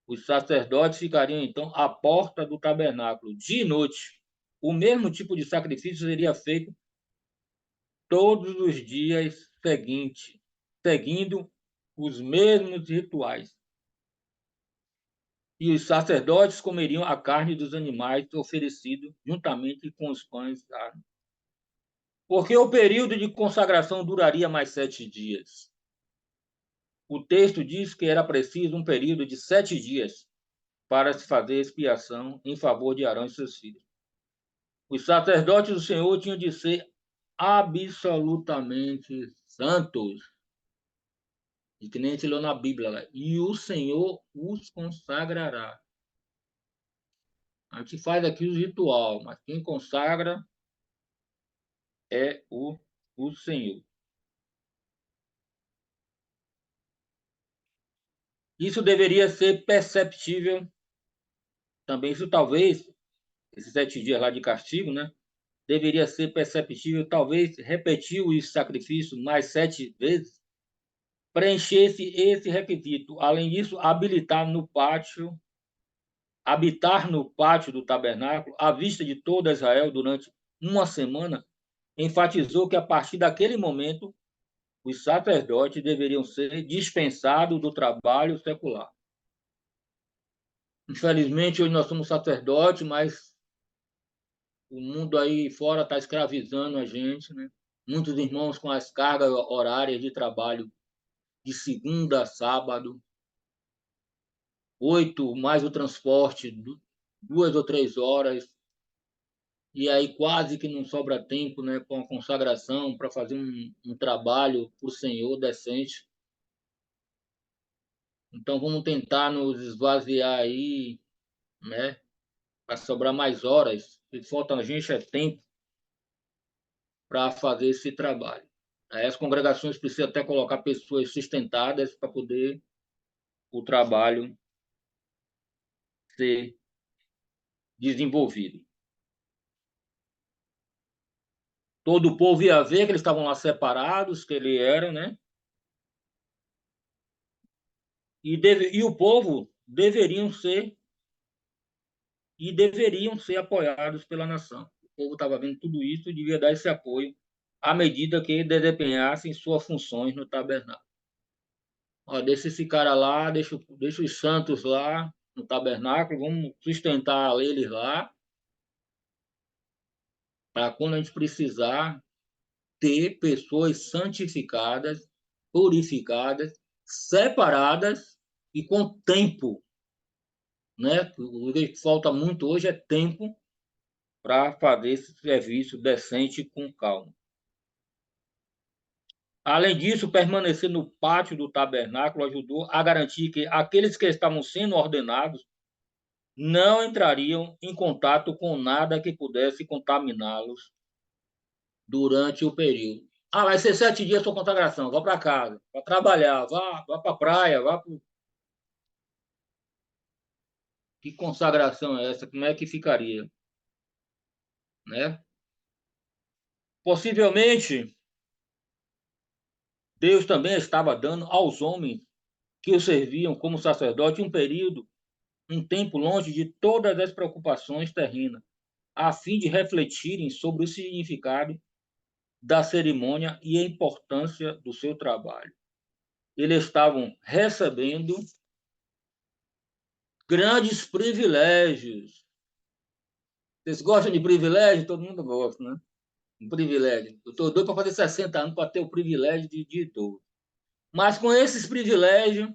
Os sacerdotes ficariam, então, à porta do tabernáculo, dia e noite. O mesmo tipo de sacrifício seria feito todos os dias seguintes, seguindo os mesmos rituais. E os sacerdotes comeriam a carne dos animais oferecidos juntamente com os pães. Porque o período de consagração duraria mais 7 dias. O texto diz que era preciso um período de 7 dias para se fazer expiação em favor de Arão e seus filhos. Os sacerdotes do Senhor tinham de ser absolutamente santos, e que nem a gente leu na Bíblia, e o Senhor os consagrará. A gente faz aqui o ritual, mas quem consagra é o Senhor. Isso deveria ser perceptível também, isso talvez, esses 7 dias lá de castigo, né? Deveria ser perceptível, talvez repetir os sacrifícios mais 7 vezes, preenchesse esse requisito. Além disso, habitar no pátio do tabernáculo, à vista de todo Israel durante uma semana, enfatizou que a partir daquele momento os sacerdotes deveriam ser dispensados do trabalho secular. Infelizmente, hoje nós somos sacerdotes, mas o mundo aí fora está escravizando a gente, né? Muitos irmãos com as cargas horárias de trabalho de segunda a sábado, 8 mais o transporte, 2 ou 3 horas, e aí quase que não sobra tempo, né, com a consagração para fazer um trabalho para o Senhor decente. Então vamos tentar nos esvaziar aí, né, para sobrar mais horas. O que falta a gente é tempo para fazer esse trabalho. Aí as congregações precisam até colocar pessoas sustentadas para poder o trabalho ser desenvolvido. Todo o povo ia ver que eles estavam lá separados, que ele era, né? E o povo deveriam ser apoiados pela nação. O povo estava vendo tudo isso e devia dar esse apoio à medida que desempenhassem suas funções no tabernáculo. Ó, deixa esse cara lá, deixa os santos lá no tabernáculo, vamos sustentar eles lá, para quando a gente precisar ter pessoas santificadas, purificadas, separadas e com tempo, né? O que falta muito hoje é tempo para fazer esse serviço decente com calma. Além disso, permanecer no pátio do tabernáculo ajudou a garantir que aqueles que estavam sendo ordenados não entrariam em contato com nada que pudesse contaminá-los durante o período. Ah, vai ser 7 dias sua consagração, vá para casa, vá trabalhar, vá para a praia, vá para... Que consagração é essa? Como é que ficaria? Né? Possivelmente, Deus também estava dando aos homens que o serviam como sacerdote um tempo longe de todas as preocupações terrenas, a fim de refletirem sobre o significado da cerimônia e a importância do seu trabalho. Eles estavam recebendo grandes privilégios. Vocês gostam de privilégio? Todo mundo gosta, né? Um privilégio. Eu estou doido para fazer 60 anos para ter o privilégio de idoso. Mas com esses privilégios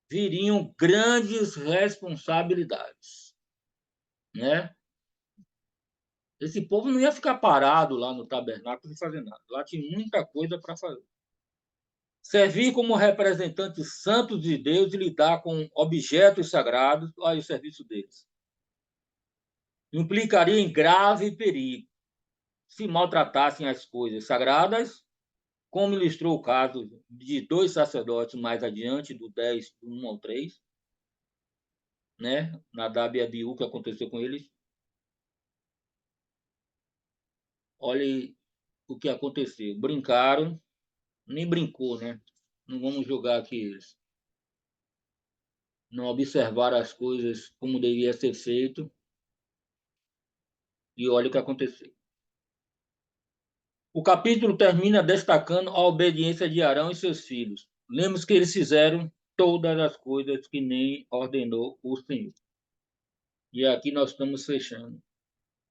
viriam grandes responsabilidades, né? Esse povo não ia ficar parado lá no tabernáculo sem fazer nada. Lá tinha muita coisa para fazer. Servir como representantes santos de Deus e lidar com objetos sagrados, olha o serviço deles. Implicaria em grave perigo se maltratassem as coisas sagradas, como ilustrou o caso de 2 sacerdotes mais adiante, do 10, do 1 ao 3, né? Nadab e Abiú, que aconteceu com eles. Olha o que aconteceu. Brincaram, nem brincou, né? Não vamos julgar aqui eles. Não observaram as coisas como devia ser feito. E olha o que aconteceu. O capítulo termina destacando a obediência de Arão e seus filhos. Lembre-se que eles fizeram todas as coisas que nem ordenou o Senhor. E aqui nós estamos fechando.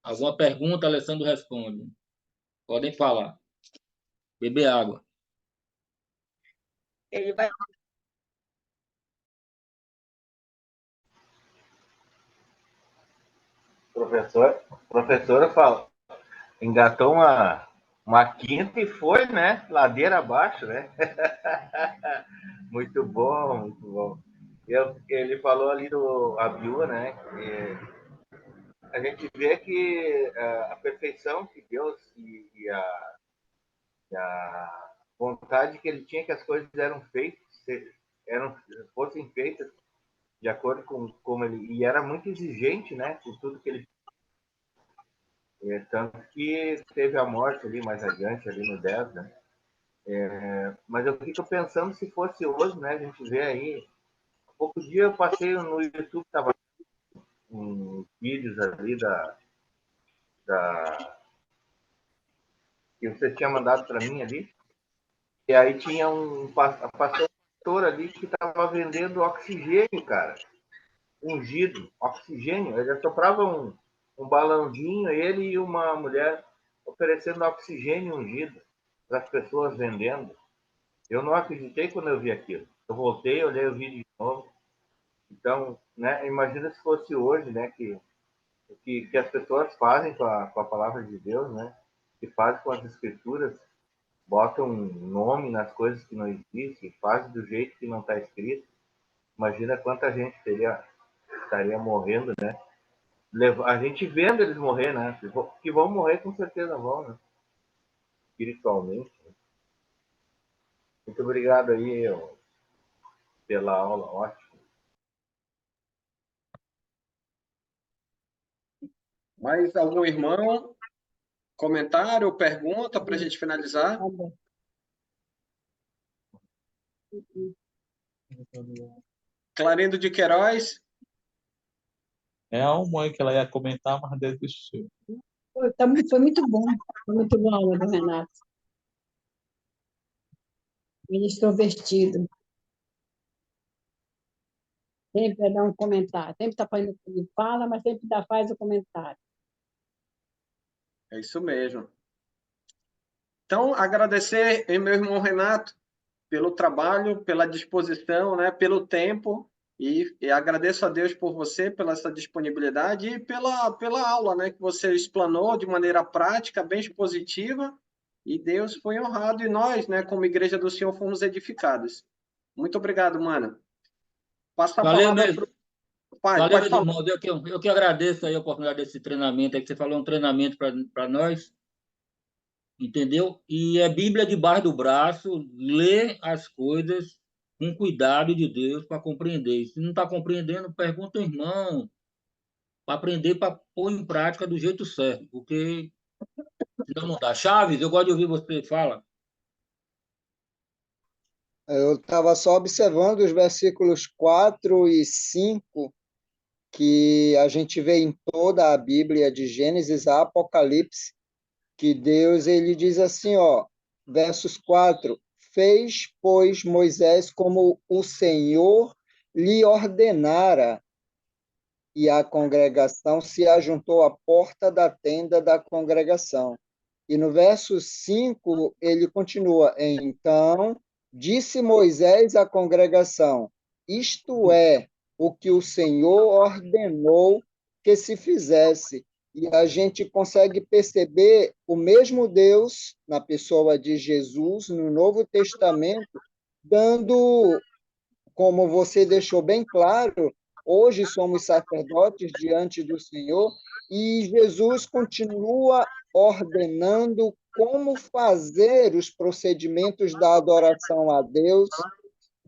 Alguma pergunta, Alessandro responde. Podem falar. Beber água. Ele vai. Professora fala, engatou uma quinta e foi, né? Ladeira abaixo, né? Muito bom, muito bom. Ele falou ali do Abiú, né? A gente vê que a perfeição que Deus e a vontade que ele tinha que as coisas eram feitas, fossem feitas de acordo com como ele... E era muito exigente, né? Com tudo que ele... tanto que teve a morte ali mais adiante, ali no 10, né? Mas eu fico pensando se fosse hoje, né? A gente vê aí... Há pouco dia eu passei no YouTube, estava uns vídeos ali que você tinha mandado para mim ali. E aí tinha pastor ali que estava vendendo oxigênio, cara. Ungido, oxigênio. Ele soprava um balãozinho, ele e uma mulher oferecendo oxigênio ungido para as pessoas vendendo. Eu não acreditei quando eu vi aquilo. Eu voltei, olhei o vídeo de novo. Então, né, imagina se fosse hoje, né, que as pessoas fazem com a palavra de Deus, né, que fazem com as escrituras, botam um nome nas coisas que não existem, fazem do jeito que não está escrito. Imagina quanta gente estaria morrendo, né? A gente vendo eles morrer, né? Que vão morrer, com certeza vão, né? Espiritualmente. Né? Muito obrigado aí pela aula, ótimo. Mais algum irmão? comentário ou pergunta para a gente finalizar? Tá bom. Clarindo de Queiroz. É a mãe que ela ia comentar, mas desistiu. Foi muito bom. Foi muito bom a aula do Renato. Ele extrovertido. Sempre dá um comentário. Sempre está fazendo o que ele fala, mas sempre faz o comentário. É isso mesmo. Então, agradecer, meu irmão Renato, pelo trabalho, pela disposição, né, pelo tempo, e agradeço a Deus por você, pela essa disponibilidade e pela aula, né, que você explanou de maneira prática, bem expositiva, e Deus foi honrado, e nós, né, como Igreja do Senhor, fomos edificados. Muito obrigado, mano. Passa a Valeu palavra mesmo. para o pai. Valeu, Pode meus falar. irmãos. Eu que agradeço aí a oportunidade desse treinamento aí, que você falou, um treinamento para nós, entendeu? E é Bíblia debaixo do braço, ler as coisas com cuidado de Deus para compreender. Se não está compreendendo, pergunta ao irmão, para aprender, para pôr em prática do jeito certo, porque senão não dá. Chaves, eu gosto de ouvir você, fala. Eu estava só observando os versículos 4 e 5, que a gente vê em toda a Bíblia, de Gênesis a Apocalipse, que Deus ele diz assim, ó, versos 4, fez, pois, Moisés como o Senhor lhe ordenara, e a congregação se ajuntou à porta da tenda da congregação. E no verso 5, ele continua, então, disse Moisés à congregação, isto é o que o Senhor ordenou que se fizesse. E a gente consegue perceber o mesmo Deus, na pessoa de Jesus, no Novo Testamento, dando, como você deixou bem claro, hoje somos sacerdotes diante do Senhor, e Jesus continua ordenando como fazer os procedimentos da adoração a Deus.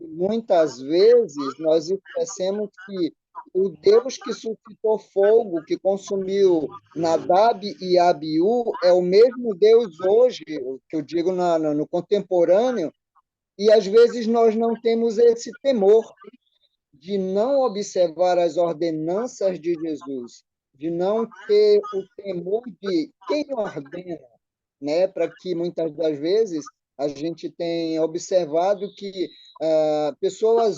Muitas vezes nós esquecemos que o Deus que suscitou fogo, que consumiu Nadab e Abiú, é o mesmo Deus hoje, que eu digo no contemporâneo, e às vezes nós não temos esse temor de não observar as ordenanças de Jesus, de não ter o temor de quem ordena, né? Para que muitas das vezes a gente tem observado que pessoas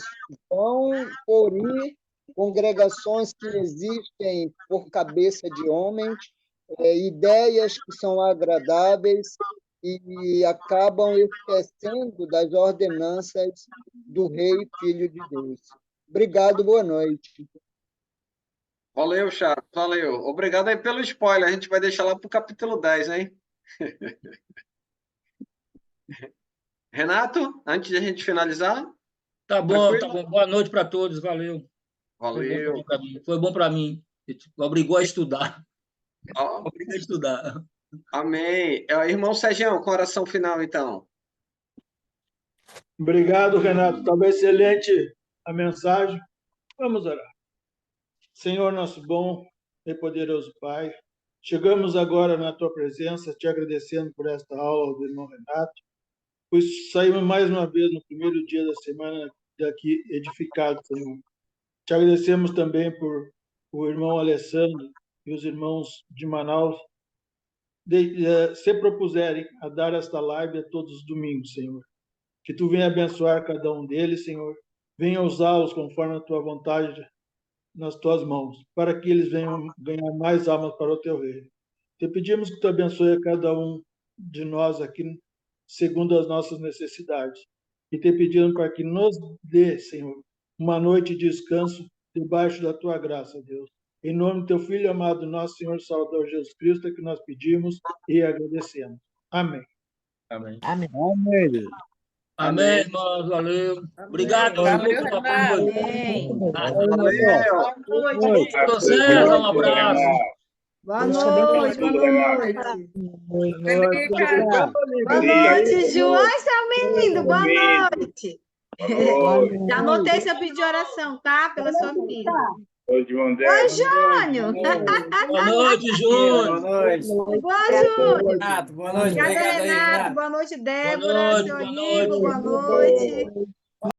vão por ir, congregações que existem por cabeça de homens, ideias que são agradáveis e acabam esquecendo das ordenanças do Rei Filho de Deus. Obrigado, boa noite. Valeu, Chato, valeu. Obrigado aí pelo spoiler, a gente vai deixar lá para o capítulo 10, hein? Renato, antes de a gente finalizar? Tá bom, Tranquilo? tá bom. Boa noite para todos, valeu. Valeu. Foi bom para mim. Obrigou a estudar. Ó, Obrigou a estudar. amém. Irmão Sergião, com oração final, então. Obrigado, Renato. Estava excelente a mensagem. Vamos orar. Senhor, nosso bom e poderoso Pai, chegamos agora na Tua presença, te agradecendo por esta aula do irmão Renato, pois saímos mais uma vez no primeiro dia da semana daqui edificados, Senhor. Te agradecemos também por o irmão Alessandro e os irmãos de Manaus se propuserem a dar esta live a todos os domingos, Senhor. Que Tu venha abençoar cada um deles, Senhor. Venha usá-los conforme a Tua vontade nas Tuas mãos, para que eles venham ganhar mais almas para o Teu reino. Te pedimos que Tu abençoe a cada um de nós aqui, segundo as nossas necessidades. E te pedimos para que nos dê, Senhor, uma noite de descanso debaixo da Tua graça, Deus. Em nome do Teu Filho amado, nosso Senhor Salvador Jesus Cristo, é que nós pedimos e agradecemos. Amém. Amém. Amém. Amém. Amém, irmãos, valeu. Obrigado, Valeu, pelo Renato. apoio. Amém. Valeu. Boa noite. Doutor César, um abraço. Boa noite. Boa noite. Angélica. Boa noite, João. Ai, seu menino. Boa noite. Já anotei seu pedido de oração, tá? Pela sua menina. Oi, João Oi, Débora. Júnior! Boa noite, Júnior. Boa noite. Boa, Júnior! Renato, boa noite. Obrigada, Obrigado aí, Renato. Renato. Boa noite, Boa Débora, noite, seu boa amigo, noite. boa noite.